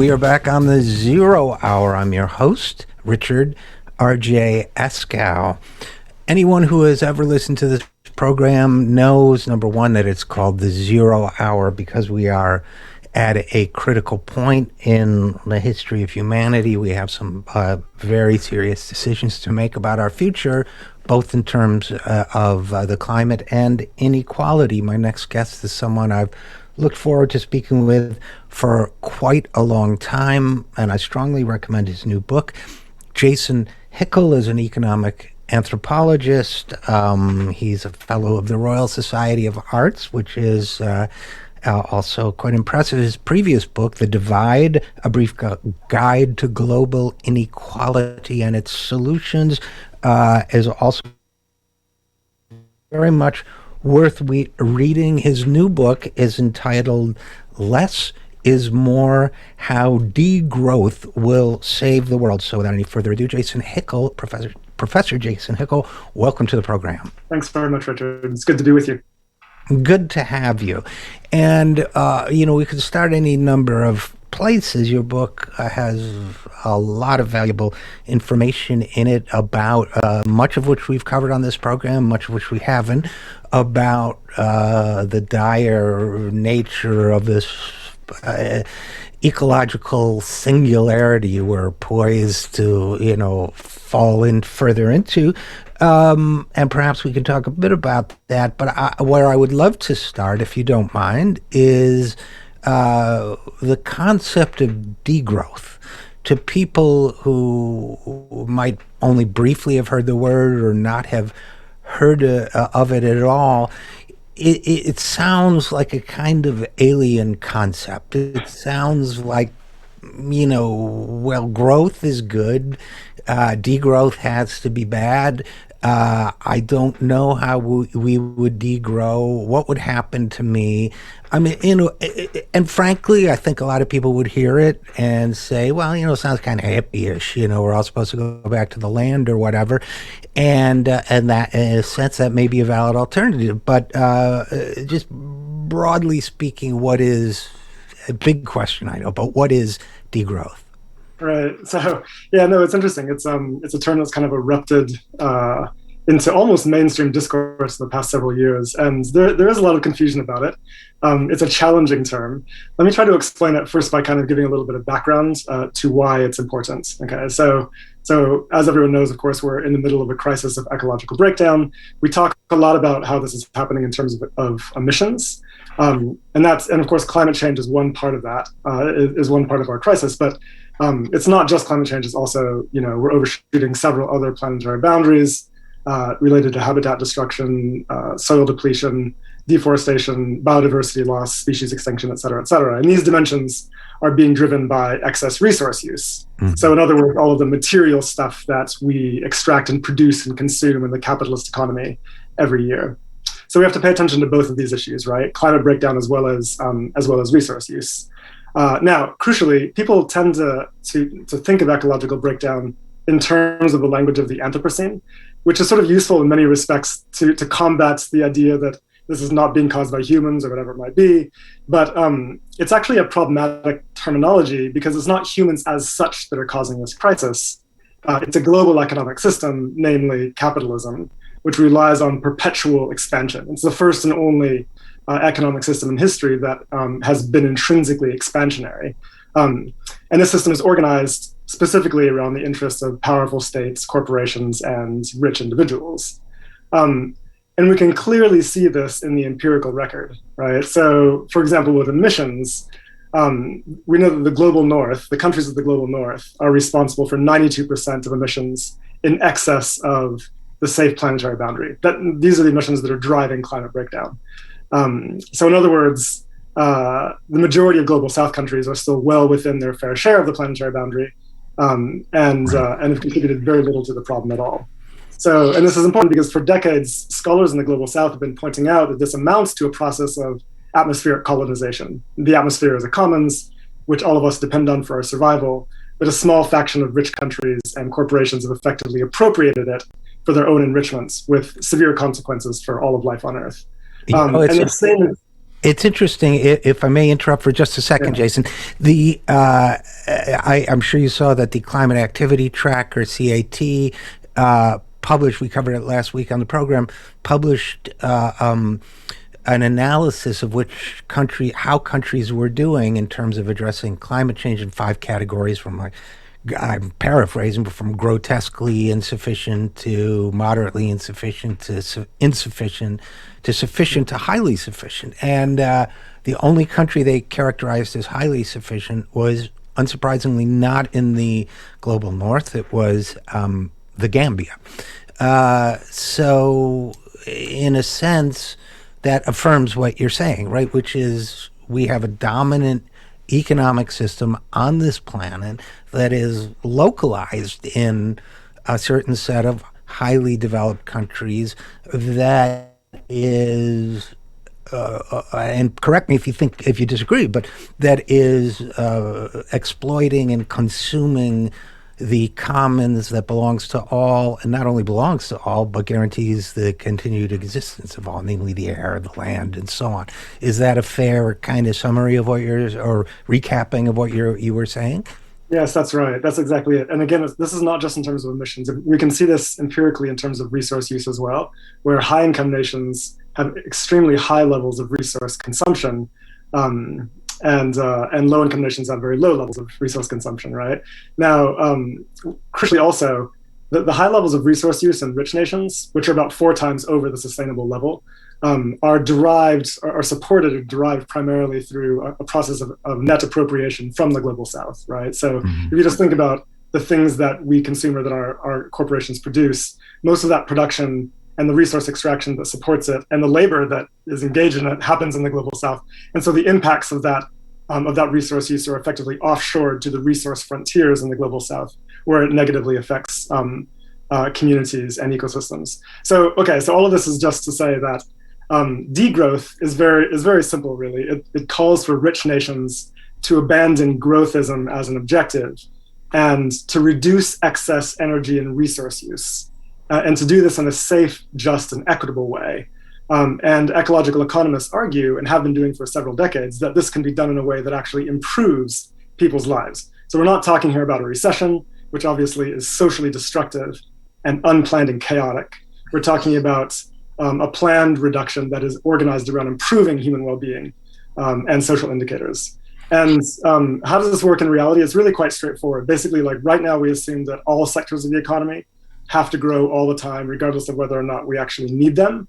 We are back on the Zero Hour. I'm your host, Richard RJ Eskow. Anyone who has ever listened to this program knows, number one, that it's called the Zero Hour because we are at a critical point in the history of humanity. We have some very serious decisions to make about our future, both in terms of the climate and inequality. My next guest is someone I've looked forward to speaking with for quite a long time, and I strongly recommend his new book. Jason Hickel is an economic anthropologist. He's a fellow of the Royal Society of Arts, which is also quite impressive. His previous book, The Divide, A Brief Guide to Global Inequality and Its Solutions, is also very much worth reading. His new book is entitled Less is More, How Degrowth Will Save the World. So without any further ado, Jason Hickel, Professor Jason Hickel, welcome to the program. Thanks very much, Richard. It's good to be with you. Good to have you. And, we could start any number of places. Your book has a lot of valuable information in it about much of which we've covered on this program, much of which we haven't, about the dire nature of this ecological singularity we're poised to, fall in further into. And perhaps we can talk a bit about that. But where I would love to start, if you don't mind, is the concept of degrowth. To people who might only briefly have heard the word or not have heard of it at all, it sounds like a kind of alien concept. It sounds like, growth is good, degrowth has to be bad. I don't know how we would degrow. What would happen to me? I mean, and frankly, I think a lot of people would hear it and say, well, it sounds kind of hippie-ish. We're all supposed to go back to the land or whatever. And that, in a sense, that may be a valid alternative. But just broadly speaking, what is a big question, I know, but what is degrowth? Right. So, it's interesting. It's a term that's kind of erupted into almost mainstream discourse in the past several years, and there is a lot of confusion about it. It's a challenging term. Let me try to explain it first by kind of giving a little bit of background to why it's important. Okay. So as everyone knows, of course, we're in the middle of a crisis of ecological breakdown. We talk a lot about how this is happening in terms of emissions. And of course, climate change is one part of that, is one part of our crisis, but it's not just climate change. It's also, we're overshooting several other planetary boundaries related to habitat destruction, soil depletion, deforestation, biodiversity loss, species extinction, et cetera, et cetera. And these dimensions are being driven by excess resource use. Mm-hmm. So in other words, all of the material stuff that we extract and produce and consume in the capitalist economy every year. So we have to pay attention to both of these issues, right? Climate breakdown as well as resource use. Now, crucially, people tend to think of ecological breakdown in terms of the language of the Anthropocene, which is sort of useful in many respects to combat the idea that this is not being caused by humans or whatever it might be. But it's actually a problematic terminology because it's not humans as such that are causing this crisis. It's a global economic system, namely capitalism, which relies on perpetual expansion. It's the first and only economic system in history that has been intrinsically expansionary. And this system is organized specifically around the interests of powerful states, corporations, and rich individuals. And we can clearly see this in the empirical record, right? So, for example, with emissions, we know that the global north, the countries of the global north, are responsible for 92% of emissions in excess of the safe planetary boundary. These are the emissions that are driving climate breakdown. So in other words, the majority of global south countries are still well within their fair share of the planetary boundary and have contributed very little to the problem at all. So, and this is important because for decades, scholars in the global south have been pointing out that this amounts to a process of atmospheric colonization. The atmosphere is a commons, which all of us depend on for our survival, but a small faction of rich countries and corporations have effectively appropriated it for their own enrichments with severe consequences for all of life on Earth. And the same It's interesting, if I may interrupt for just a second, Yeah. Jason. I'm sure you saw that the Climate Activity Tracker (CAT) published. We covered it last week on the program. Published an analysis of how countries were doing in terms of addressing climate change in 5 categories, from like, I'm paraphrasing, but from grotesquely insufficient to moderately insufficient to insufficient to sufficient to highly sufficient. And the only country they characterized as highly sufficient was, unsurprisingly, not in the global north. It was the Gambia. So, in a sense, that affirms what you're saying, right? Which is, we have a dominant economic system on this planet that is localized in a certain set of highly developed countries that is and correct me if you disagree, but that is exploiting and consuming the commons that belongs to all, and not only belongs to all, but guarantees the continued existence of all, namely the air, the land, and so on. Is that a fair kind of summary of what or recapping of what you were saying? Yes, that's right. That's exactly it. And again, this is not just in terms of emissions. We can see this empirically in terms of resource use as well, where high income nations have extremely high levels of resource consumption, and low income nations have very low levels of resource consumption. Right now, crucially also, the high levels of resource use in rich nations, which are about 4 times over the sustainable level, are supported or derived primarily through a process of net appropriation from the global south, right? So if you just think about the things that we consume or that our corporations produce, most of that production and the resource extraction that supports it and the labor that is engaged in it happens in the global south. And so the impacts of that resource use are effectively offshored to the resource frontiers in the global south, where it negatively affects communities and ecosystems. So all of this is just to say that degrowth is very simple, really. It calls for rich nations to abandon growthism as an objective and to reduce excess energy and resource use, and to do this in a safe, just, and equitable way. And ecological economists argue, and have been doing for several decades, that this can be done in a way that actually improves people's lives. So we're not talking here about a recession, which obviously is socially destructive and unplanned and chaotic. We're talking about a planned reduction that is organized around improving human well-being and social indicators. And how does this work in reality? It's really quite straightforward. Basically, like right now, we assume that all sectors of the economy have to grow all the time, regardless of whether or not we actually need them,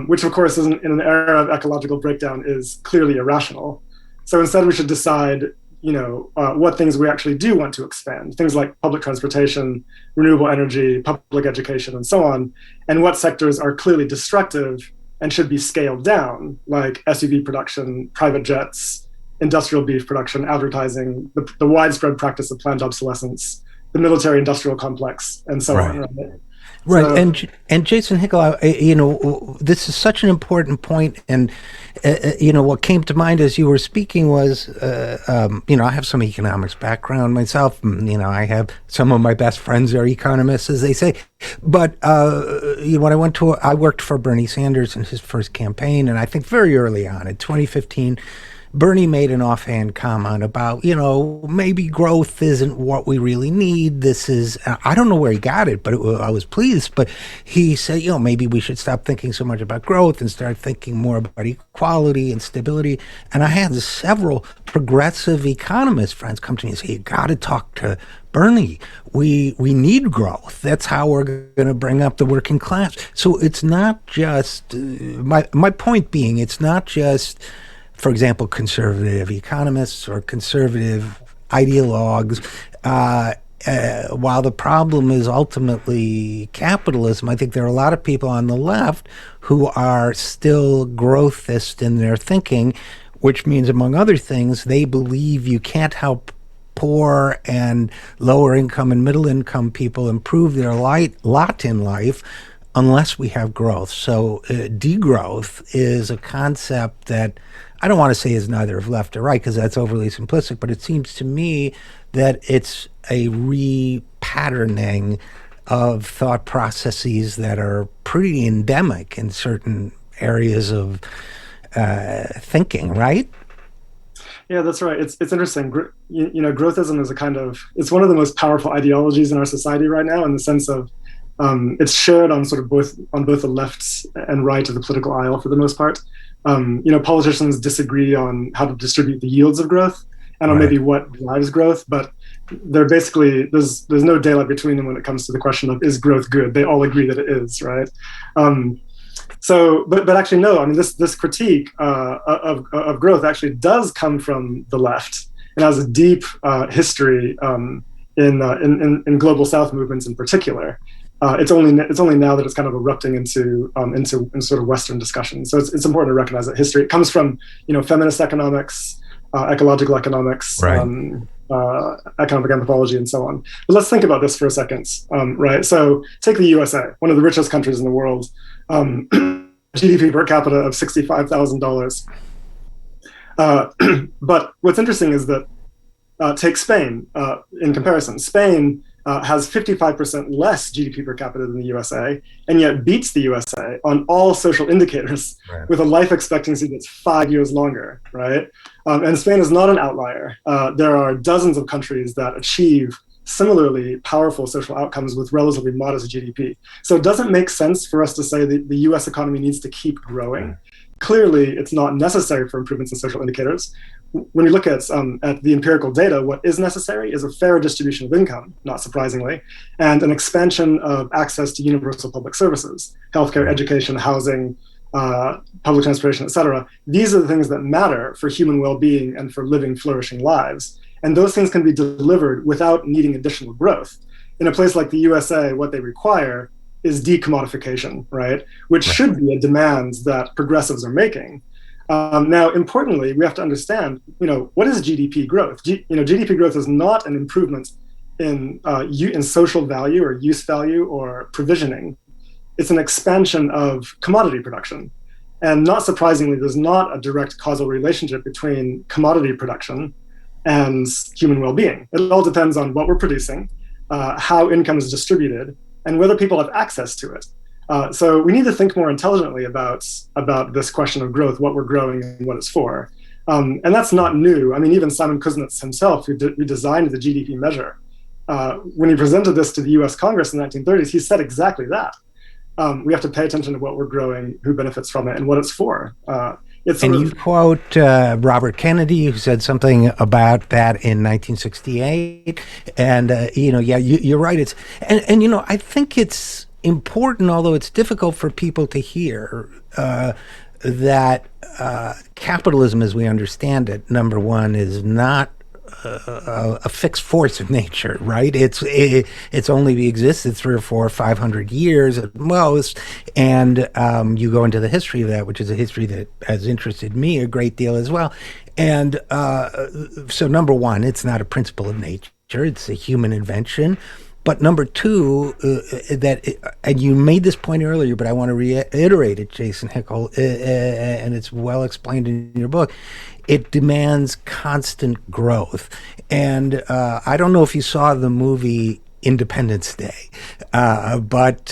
which of course, in an era of ecological breakdown, is clearly irrational. So instead, we should decide, what things we actually do want to expand, things like public transportation, renewable energy, public education, and so on, and what sectors are clearly destructive and should be scaled down, like SUV production, private jets, industrial beef production, advertising, the widespread practice of planned obsolescence, the military-industrial complex, and so on. Right? Right, so, and Jason Hickel, this is such an important point, and what came to mind as you were speaking was, I have some economics background myself. I have some of my best friends are economists, as they say. But when I worked for Bernie Sanders in his first campaign, and I think very early on in 2015. Bernie made an offhand comment about, maybe growth isn't what we really need. This is, I don't know where he got it, but I was pleased. But he said, maybe we should stop thinking so much about growth and start thinking more about equality and stability. And I had several progressive economist friends come to me and say, you got to talk to Bernie. We need growth. That's how we're going to bring up the working class. So it's not just, my point being, it's not just, for example, conservative economists or conservative ideologues. While the problem is ultimately capitalism, I think there are a lot of people on the left who are still growthist in their thinking, which means, among other things, they believe you can't help poor and lower income and middle income people improve their lot in life unless we have growth. So degrowth is a concept that I don't want to say is neither of left or right, because that's overly simplistic, but it seems to me that it's a repatterning of thought processes that are pretty endemic in certain areas of thinking, right? Yeah, that's right. It's interesting. Growthism is it's one of the most powerful ideologies in our society right now, in the sense of it's shared on sort of both the left and right of the political aisle for the most part. Politicians disagree on how to distribute the yields of growth and on Right. maybe what drives growth, but they're basically there's no daylight between them when it comes to the question of, is growth good? They all agree that it is, right? Um, but actually, no. I mean, this critique of growth actually does come from the left and has a deep history in global South movements in particular. It's only now that it's kind of erupting into sort of Western discussion. So it's important to recognize that history. It comes from feminist economics, ecological economics, Right. economic anthropology, and so on. But let's think about this for a second, right? So take the USA, one of the richest countries in the world, GDP per capita of $65,000. But what's interesting is that take Spain in comparison. Spain has 55% less GDP per capita than the USA, and yet beats the USA on all social indicators, Right. with a life expectancy that's 5 years longer, right? And Spain is not an outlier. There are dozens of countries that achieve similarly powerful social outcomes with relatively modest GDP. So it doesn't make sense for us to say that the US economy needs to keep growing. Clearly, it's not necessary for improvements in social indicators. When you look at the empirical data, what is necessary is a fair distribution of income, not surprisingly, and an expansion of access to universal public services, healthcare, education, housing, public transportation, et cetera. These are the things that matter for human well-being and for living, flourishing lives. And those things can be delivered without needing additional growth. In a place like the USA, what they require is decommodification, right? Which Right. should be a demand that progressives are making. Now, importantly, we have to understand, what is GDP growth? GDP growth is not an improvement in social value or use value or provisioning. It's an expansion of commodity production. And not surprisingly, there's not a direct causal relationship between commodity production and human well-being. It all depends on what we're producing, how income is distributed, and whether people have access to it. So we need to think more intelligently about this question of growth, what we're growing and what it's for. And that's not new. I mean, even Simon Kuznets himself, who designed the GDP measure, when he presented this to the US Congress in the 1930s, he said exactly that. We have to pay attention to what we're growing, who benefits from it, and what it's for. It's And sort you of quote Robert Kennedy, who said something about that in 1968. And, yeah, you're right. And I think it's important, although it's difficult for people to hear, that capitalism, as we understand it, number one, is not a fixed force of nature, right? It's only existed 300 or 400 or 500 years at most, and you go into the history of that, which is a history that has interested me a great deal as well. And so, number one, it's not a principle of nature; it's a human invention. But number two, and you made this point earlier, but I want to reiterate it, Jason Hickel, and it's well explained in your book. It demands constant growth. And I don't know if you saw the movie Independence Day, but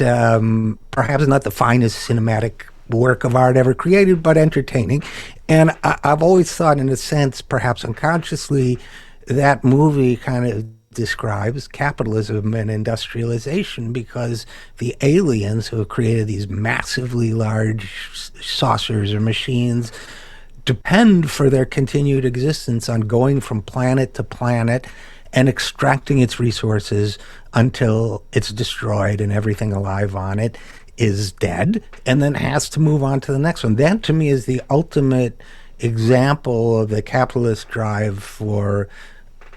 perhaps not the finest cinematic work of art ever created, but entertaining. And I've always thought, in a sense, perhaps unconsciously, that movie kind of describes capitalism and industrialization, because the aliens who have created these massively large saucers or machines depend for their continued existence on going from planet to planet and extracting its resources until it's destroyed and everything alive on it is dead, and then has to move on to the next one. That, to me, is the ultimate example of the capitalist drive for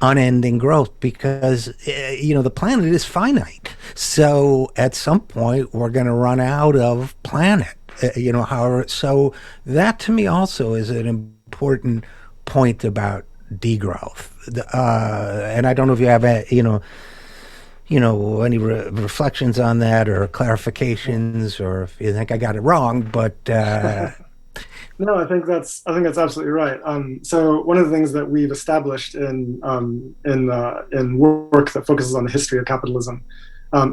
unending growth, because the planet is finite. So at some point we're going to run out of planet. However, so that to me also is an important point about degrowth. And I don't know if you have any reflections on that or clarifications, or if you think I got it wrong. But No, I think that's absolutely right. So one of the things that we've established in work that focuses on the history of capitalism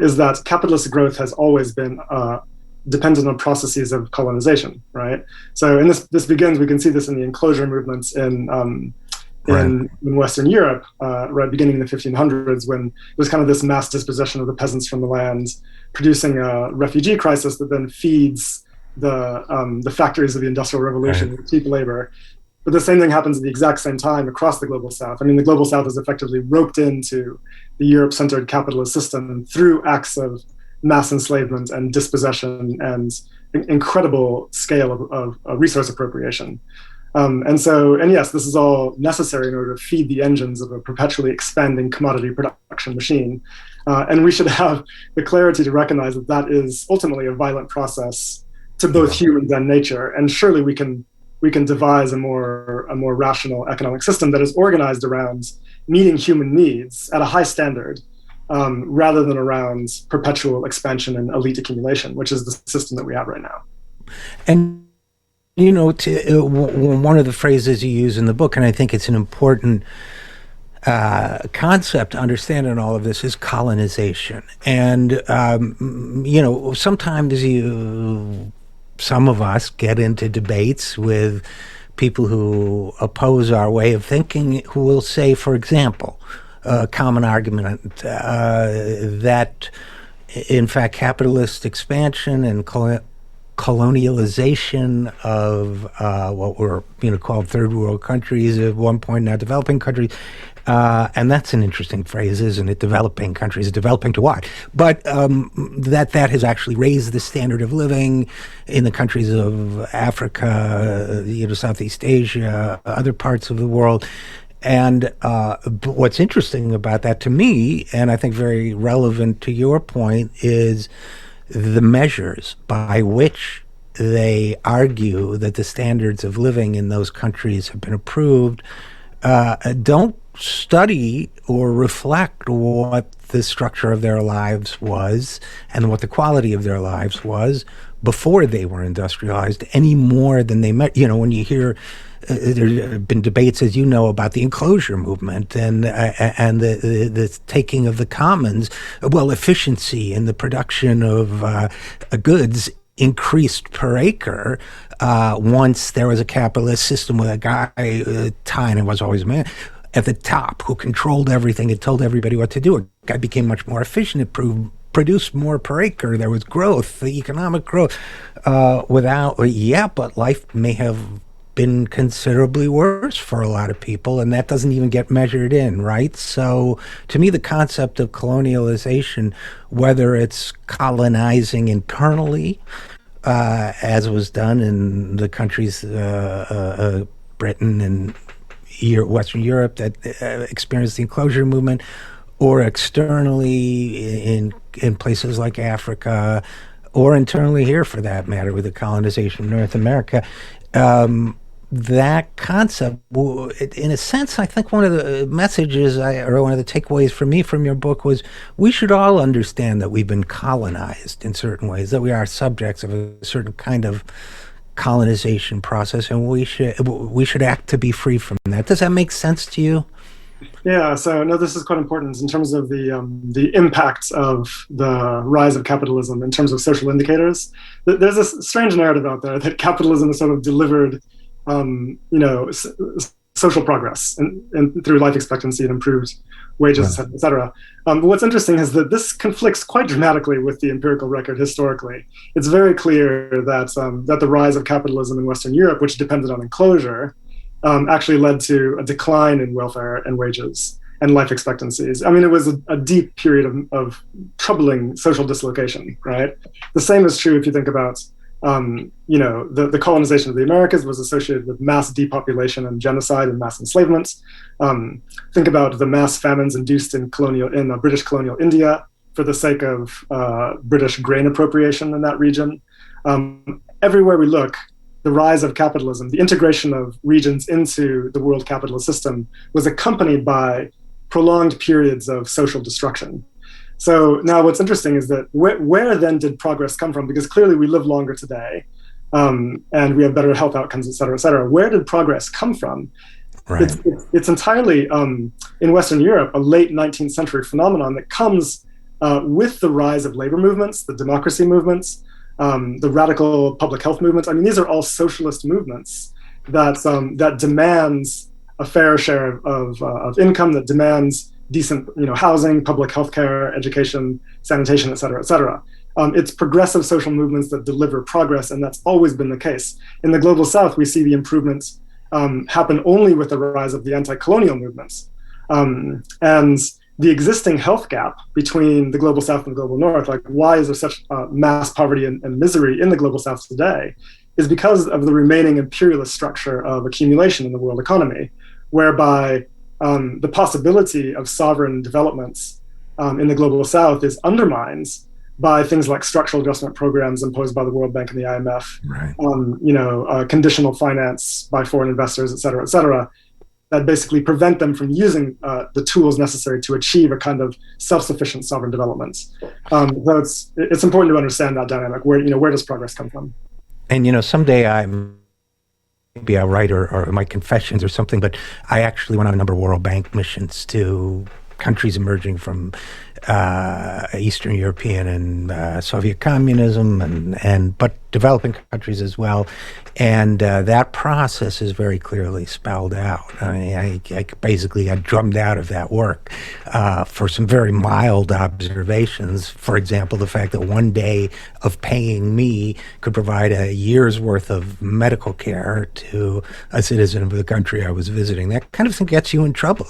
is that capitalist growth has always been dependent on processes of colonization, right? So, and this begins. We can see this in the enclosure movements Right. in Western Europe, right, beginning in the 1500s, when there's kind of this mass dispossession of the peasants from the land, producing a refugee crisis that then feeds the factories of the Industrial Right. Revolution with cheap labor. But the same thing happens at the exact same time across the global south. I mean, the global south is effectively roped into the Europe-centered capitalist system through acts of mass enslavement and dispossession and incredible scale of resource appropriation. And yes, this is all necessary in order to feed the engines of a perpetually expanding commodity production machine. And we should have the clarity to recognize that that is ultimately a violent process to both humans and nature. And surely we can devise a more rational economic system that is organized around meeting human needs at a high standard, rather than around perpetual expansion and elite accumulation, which is the system that we have right now. And one of the phrases you use in the book, and I think it's an important concept to understand in all of this, is colonization. And sometimes some of us get into debates with people who oppose our way of thinking, who will say, for example, a common argument that, in fact, capitalist expansion and colonialization of what were called third world countries at one point, now developing countries. And that's an interesting phrase, isn't it? Developing countries, developing to what? But that has actually raised the standard of living in the countries of Africa, Southeast Asia, other parts of the world. And what's interesting about that to me, and I think very relevant to your point, is the measures by which they argue that the standards of living in those countries have been approved don't study or reflect what the structure of their lives was and what the quality of their lives was before they were industrialized, any more than they met. When you hear there have been debates, as you know, about the enclosure movement and the taking of the commons. Well, efficiency in the production of goods increased per acre once there was a capitalist system with a guy, Tyne was always a man, at the top who controlled everything and told everybody what to do. A guy became much more efficient. It produced more per acre. There was growth, the economic growth. But life may have been considerably worse for a lot of people, and that doesn't even get measured in, right? So to me, the concept of colonialization, whether it's colonizing internally, as was done in the countries, Britain and Western Europe that experienced the enclosure movement, or externally in places like Africa, or internally here for that matter with the colonization of North America, that concept, in a sense, I think one of the messages or one of the takeaways for me from your book was we should all understand that we've been colonized in certain ways, that we are subjects of a certain kind of colonization process, and we should act to be free from that. Does that make sense to you? Yeah, so no, this is quite important in terms of the impact of the rise of capitalism in terms of social indicators. There's a strange narrative out there that capitalism has sort of delivered, social progress and through life expectancy and improved wages, et cetera. But what's interesting is that this conflicts quite dramatically with the empirical record historically. It's very clear that the rise of capitalism in Western Europe, which depended on enclosure, actually led to a decline in welfare and wages and life expectancies. I mean, it was a deep period of troubling social dislocation, right? The same is true if you think about, the colonization of the Americas was associated with mass depopulation and genocide and mass enslavement. Think about the mass famines induced in British colonial India for the sake of British grain appropriation in that region. Everywhere we look, the rise of capitalism, the integration of regions into the world capitalist system, was accompanied by prolonged periods of social destruction. So now what's interesting is that where then did progress come from? Because clearly we live longer today, and we have better health outcomes, et cetera, et cetera. Where did progress come from? Right. It's entirely, in Western Europe, a late 19th century phenomenon that comes with the rise of labor movements, the democracy movements, the radical public health movements. I mean, these are all socialist movements that demands a fair share of income, that demands decent, housing, public health care, education, sanitation, et cetera, et cetera. It's progressive social movements that deliver progress, and that's always been the case. In the global South, we see the improvements happen only with the rise of the anti-colonial movements. And the existing health gap between the global South and the global North, like why is there such mass poverty and misery in the global South today, is because of the remaining imperialist structure of accumulation in the world economy, whereby the possibility of sovereign developments in the global South is undermined by things like structural adjustment programs imposed by the World Bank and the IMF, right. Conditional finance by foreign investors, et cetera, that basically prevent them from using the tools necessary to achieve a kind of self-sufficient sovereign development. So it's important to understand that dynamic. Where does progress come from? And someday maybe I'll write or my confessions or something, but I actually went on a number of World Bank missions to countries emerging from Eastern European and Soviet communism, but developing countries as well, and that process is very clearly spelled out. I mean, I basically got drummed out of that work for some very mild observations. For example, the fact that one day of paying me could provide a year's worth of medical care to a citizen of the country I was visiting. That kind of thing gets you in trouble,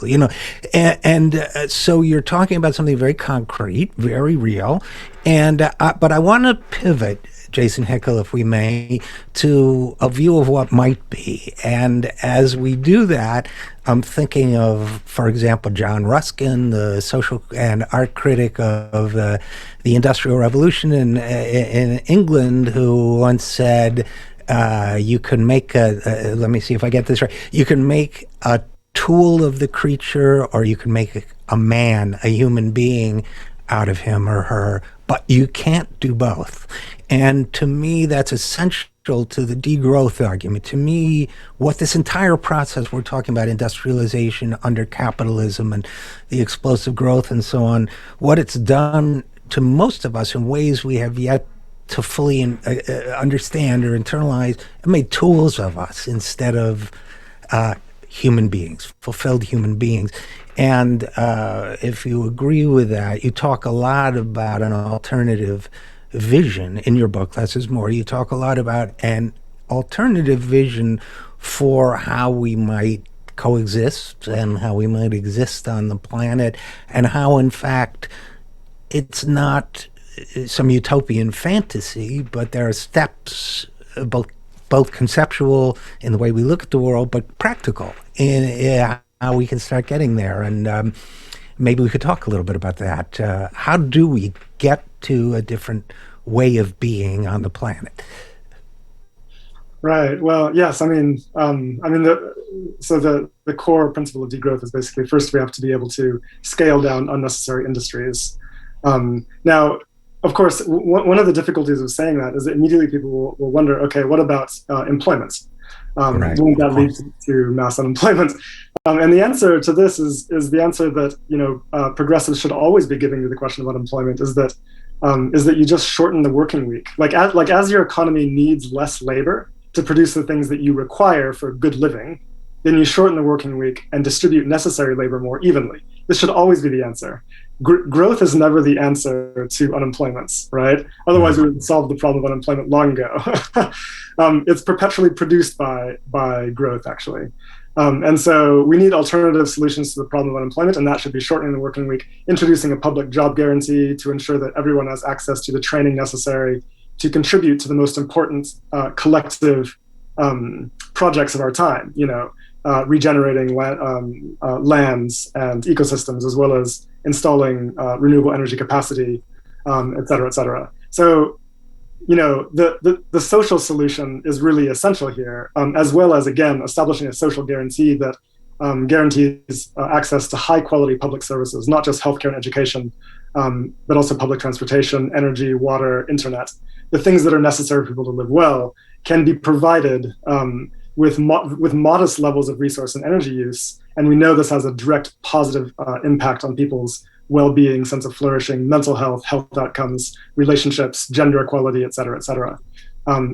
and so you're talking about something very concrete, very real, but I want to pivot, Jason Hickel, if we may, to a view of what might be. And as we do that, I'm thinking of, for example, John Ruskin, the social and art critic of the Industrial Revolution in England, who once said, you can make let me see if I get this right, you can make a tool of the creature, or you can make a man, a human being, out of him or her, but you can't do both. And to me, that's essential to the degrowth argument. To me, what this entire process we're talking about, industrialization under capitalism and the explosive growth and so on, what it's done to most of us in ways we have yet to fully understand or internalize, it made tools of us instead of human beings, fulfilled human beings. And if you agree with that, you talk a lot about an alternative vision in your book, Less is More. You talk a lot about an alternative vision for how we might coexist and how we might exist on the planet, and how, in fact, it's not some utopian fantasy, but there are steps, both conceptual in the way we look at the world, but practical in how we can start getting there. And maybe we could talk a little bit about that. How do we get to a different way of being on the planet? Right. Well, yes. The core principle of degrowth is basically, first we have to be able to scale down unnecessary industries. Now, of course, one of the difficulties of saying that is that immediately people will wonder, okay, what about employment? Right. Won't that lead to mass unemployment? And the answer to this is the answer that progressives should always be giving to the question of unemployment, is that you just shorten the working week. Like as your economy needs less labor to produce the things that you require for good living, then you shorten the working week and distribute necessary labor more evenly. This should always be the answer. Growth is never the answer to unemployment, right? Otherwise, we would solve the problem of unemployment long ago. It's perpetually produced by growth, actually. And so we need alternative solutions to the problem of unemployment, and that should be shortening the working week, introducing a public job guarantee to ensure that everyone has access to the training necessary to contribute to the most important collective projects of our time, regenerating lands and ecosystems, as well as installing renewable energy capacity, et cetera, et cetera. So, the social solution is really essential here, as well as, again, establishing a social guarantee that guarantees access to high quality public services, not just healthcare and education, but also public transportation, energy, water, internet. The things that are necessary for people to live well can be provided with modest levels of resource and energy use. And we know this has a direct positive impact on people's well-being, sense of flourishing, mental health, health outcomes, relationships, gender equality, et cetera, et cetera.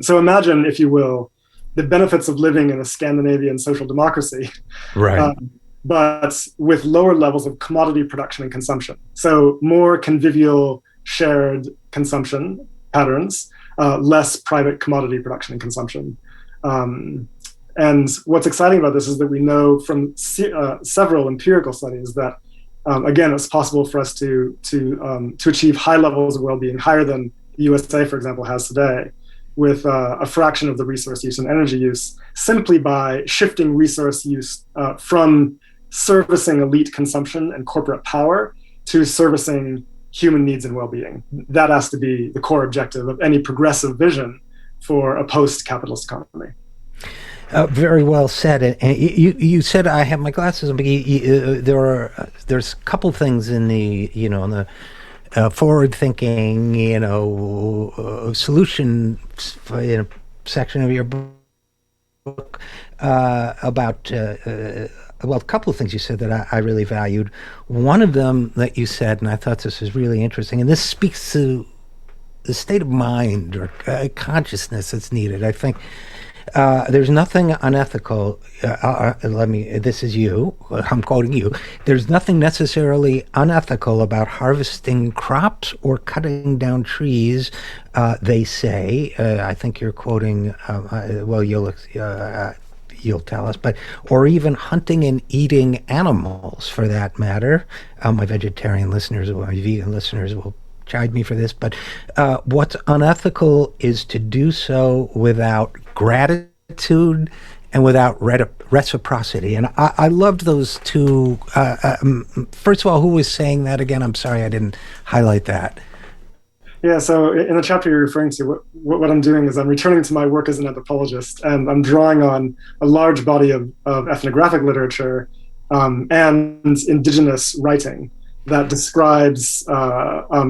So imagine, if you will, the benefits of living in a Scandinavian social democracy, Right. But with lower levels of commodity production and consumption. So more convivial, shared consumption patterns, less private commodity production and consumption. And what's exciting about this is that we know from several empirical studies that, again, it's possible for us to achieve high levels of well-being, higher than the USA, for example, has today, with a fraction of the resource use and energy use, simply by shifting resource use from servicing elite consumption and corporate power to servicing human needs and well-being. That has to be the core objective of any progressive vision for a post-capitalist economy. Very well said. And you said I have my glasses on, but there's a couple things in the in the forward-thinking solution section of your book about a couple of things you said that I really valued. One of them that you said, and I thought this was really interesting, and this speaks to the state of mind or consciousness that's needed. I think there's nothing unethical. This is you. I'm quoting you. There's nothing necessarily unethical about harvesting crops or cutting down trees. They say. I think you're quoting. Well, you'll tell us, or even hunting and eating animals, for that matter. My vegetarian listeners, or my vegan listeners, will chide me for this, but what's unethical is to do so without gratitude and without reciprocity. And I loved those two. First of all, who was saying that again? I'm sorry, I didn't highlight that. Yeah, so in the chapter you're referring to, what I'm doing is I'm returning to my work as an anthropologist, and I'm drawing on a large body of ethnographic literature and indigenous writing that describes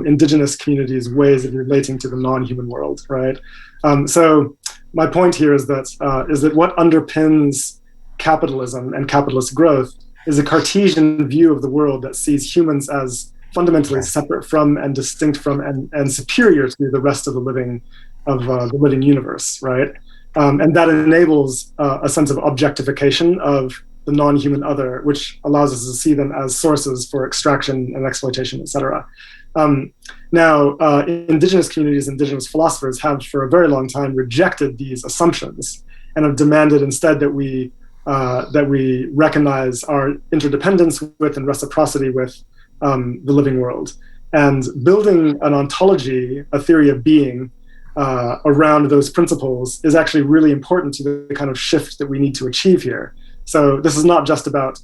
indigenous communities' ways of relating to the non-human world, right? So my point here is that what underpins capitalism and capitalist growth is a Cartesian view of the world that sees humans as fundamentally separate from and distinct from and superior to the rest of the living universe, right? And that enables a sense of objectification of the non-human other, which allows us to see them as sources for extraction and exploitation, et cetera. Now, indigenous communities, indigenous philosophers have for a very long time rejected these assumptions and have demanded instead that we recognize our interdependence with and reciprocity with the living world, and building an ontology, a theory of being around those principles is actually really important to the kind of shift that we need to achieve here. So this is not just about,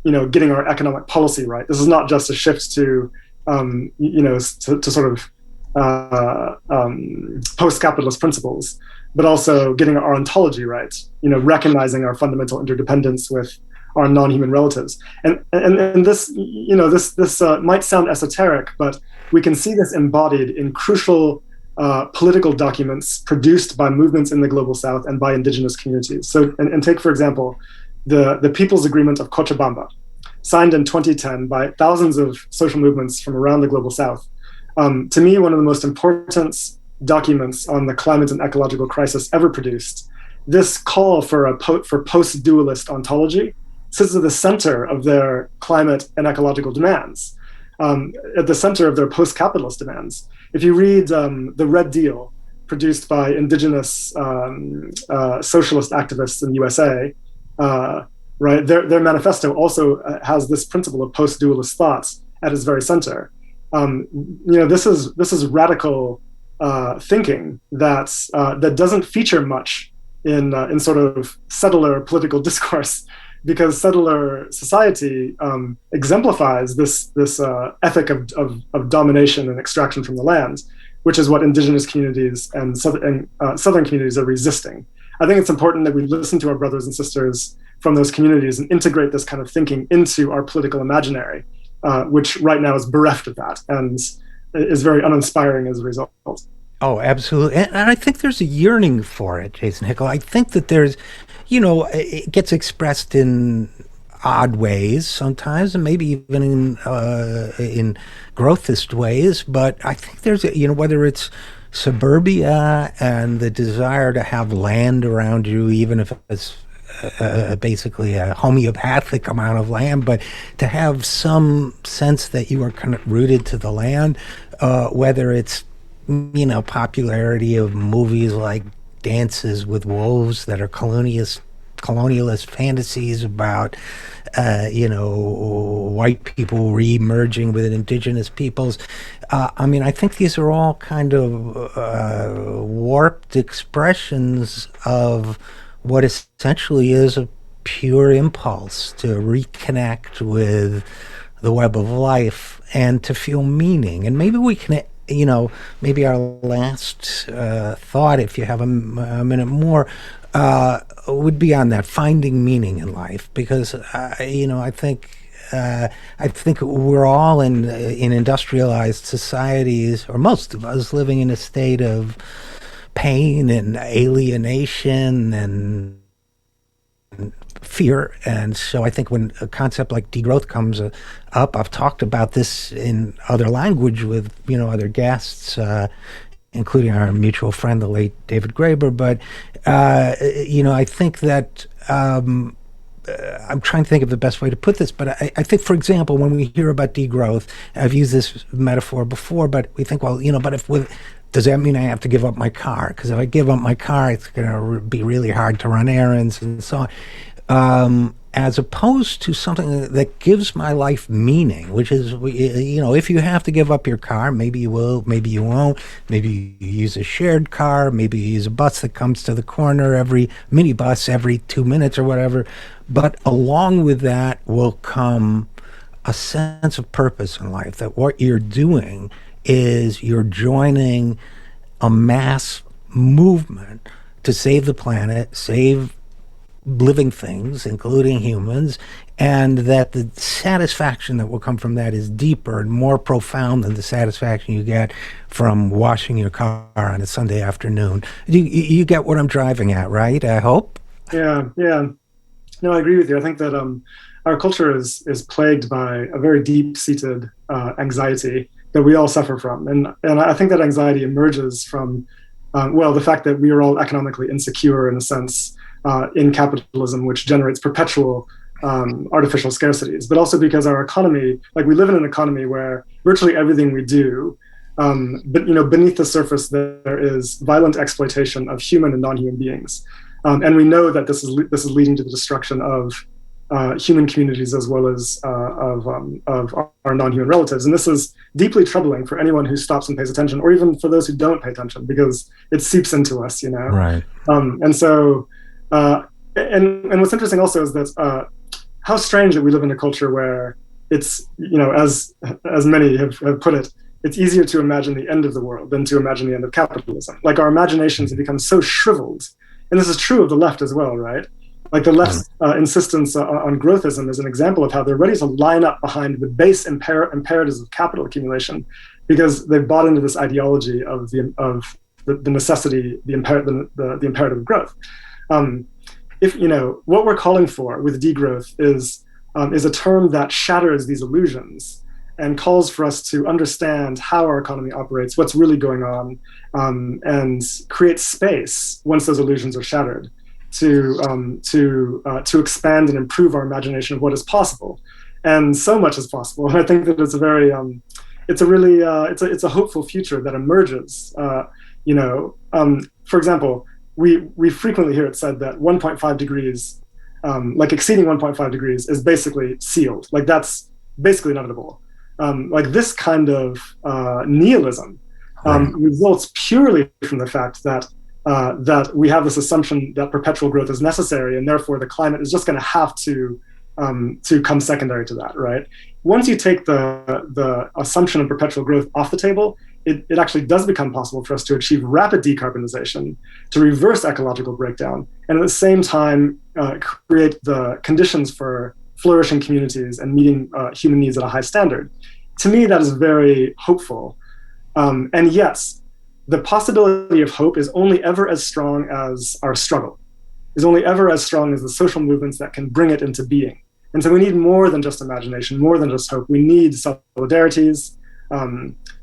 getting our economic policy right. This is not just a shift to sort of post-capitalist principles, but also getting our ontology right. Recognizing our fundamental interdependence with our non-human relatives, and this might sound esoteric, but we can see this embodied in crucial political documents produced by movements in the global South and by indigenous communities. So, and take for example, the People's Agreement of Cochabamba, signed in 2010 by thousands of social movements from around the global South. To me, one of the most important documents on the climate and ecological crisis ever produced. This call for post-dualist ontology sits at the center of their climate and ecological demands, at the center of their post-capitalist demands. If you read the Red Deal, produced by indigenous socialist activists in the USA, right, their manifesto also has this principle of post-dualist thoughts at its very center. This is radical thinking that doesn't feature much in sort of settler political discourse, because settler society exemplifies this ethic of domination and extraction from the land, which is what indigenous communities and southern communities are resisting. I think it's important that we listen to our brothers and sisters from those communities and integrate this kind of thinking into our political imaginary, which right now is bereft of that and is very uninspiring as a result. Oh, absolutely. And I think there's a yearning for it, Jason Hickel. I think that there's, it gets expressed in odd ways sometimes, and maybe even in growthist ways. But I think there's, whether it's suburbia and the desire to have land around you, even if it's basically a homeopathic amount of land, but to have some sense that you are kind of rooted to the land, whether it's popularity of movies like Dances with Wolves that are colonialist fantasies about white people re-merging with indigenous peoples. I think these are all kind of warped expressions of what essentially is a pure impulse to reconnect with the web of life and to feel meaning. And maybe we can, maybe our last thought, if you have a minute more, would be on that finding meaning in life, because I think we're all in industrialized societies, or most of us, living in a state of pain and alienation and fear. And so I think when a concept like degrowth comes up, I've talked about this in other language with other guests, including our mutual friend, the late David Graeber. But I think that I'm trying to think of the best way to put this, but I think, for example, when we hear about degrowth, I've used this metaphor before, but we think, well, but if with does that mean I have to give up my car? Because if I give up my car, it's going to be really hard to run errands and so on. As opposed to something that gives my life meaning, which is, if you have to give up your car, maybe you will, maybe you won't. Maybe you use a shared car, maybe you use a bus that comes to the corner, every minibus every 2 minutes or whatever. But along with that will come a sense of purpose in life, that what you're doing is you're joining a mass movement to save the planet, save living things, including humans, and that the satisfaction that will come from that is deeper and more profound than the satisfaction you get from washing your car on a Sunday afternoon. You get what I'm driving at, right? I hope. Yeah, yeah. No, I agree with you. I think that our culture is plagued by a very deep-seated anxiety that we all suffer from, and I think that anxiety emerges from the fact that we are all economically insecure in a sense in capitalism, which generates perpetual artificial scarcities, but also because our economy, like we live in an economy where virtually everything we do, but beneath the surface there is violent exploitation of human and non-human beings, and we know that this is leading to the destruction of human communities as well as of our non-human relatives. And this is deeply troubling for anyone who stops and pays attention, or even for those who don't pay attention, because it seeps into us, Right. And so, and what's interesting also is that how strange that we live in a culture where it's, as many have put it, it's easier to imagine the end of the world than to imagine the end of capitalism. Like our imaginations have become so shriveled. And this is true of the left as well, right? Like the left's insistence on growthism is an example of how they're ready to line up behind the base imperatives of capital accumulation, because they've bought into this ideology of the necessity, the imperative of growth. If what we're calling for with degrowth is a term that shatters these illusions and calls for us to understand how our economy operates, what's really going on, and create space once those illusions are shattered to expand and improve our imagination of what is possible, and so much is possible. And I think that it's a very it's a hopeful future that emerges. For example, we frequently hear it said that 1.5 degrees, like exceeding 1.5 degrees, is basically sealed. Like that's basically inevitable. Like this kind of nihilism results purely from the fact that we have this assumption that perpetual growth is necessary, and therefore the climate is just going to have to come secondary to that, right? Once you take the assumption of perpetual growth off the table, it actually does become possible for us to achieve rapid decarbonization, to reverse ecological breakdown, and at the same time create the conditions for flourishing communities and meeting human needs at a high standard. To me, that is very hopeful. And yes, the possibility of hope is only ever as strong as our struggle, is only ever as strong as the social movements that can bring it into being. And so we need more than just imagination, more than just hope. We need solidarities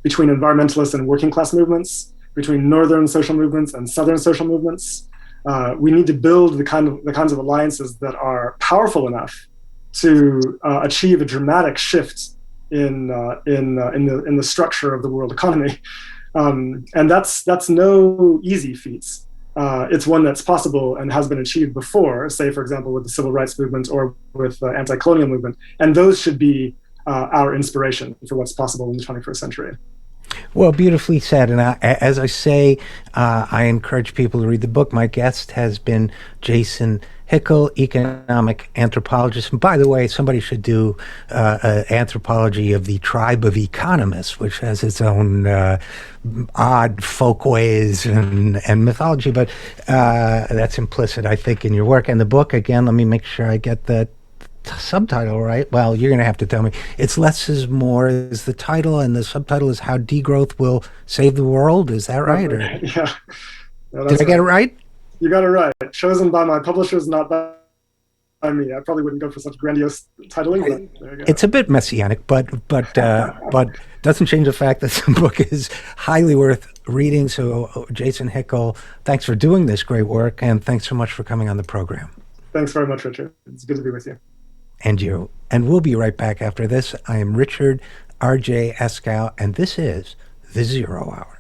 between environmentalist and working class movements, between northern social movements and southern social movements. We need to build the kinds of alliances that are powerful enough to achieve a dramatic shift in the structure of the world economy. And that's no easy feat. It's one that's possible and has been achieved before, say, for example, with the civil rights movement or with the anti-colonial movement. And those should be our inspiration for what's possible in the 21st century. Well, beautifully said. And as I say, I encourage people to read the book. My guest has been Jason Hickel, economic anthropologist. And by the way, somebody should do anthropology of the tribe of economists, which has its own odd folkways and mythology. But that's implicit, I think, in your work. And the book, again, let me make sure I get the subtitle right. Well, you're going to have to tell me. It's Less is More is the title, and the subtitle is How Degrowth Will Save the World. Is that right? Or, yeah. No, did I get it right? You got it right. Chosen by my publishers, not by me. I probably wouldn't go for such grandiose titling, but there you go. It's a bit messianic, but doesn't change the fact that the book is highly worth reading. So, Jason Hickel, thanks for doing this great work, and thanks so much for coming on the program. Thanks very much, Richard. It's good to be with you. And you. And we'll be right back after this. I am Richard RJ Eskow, and this is The Zero Hour.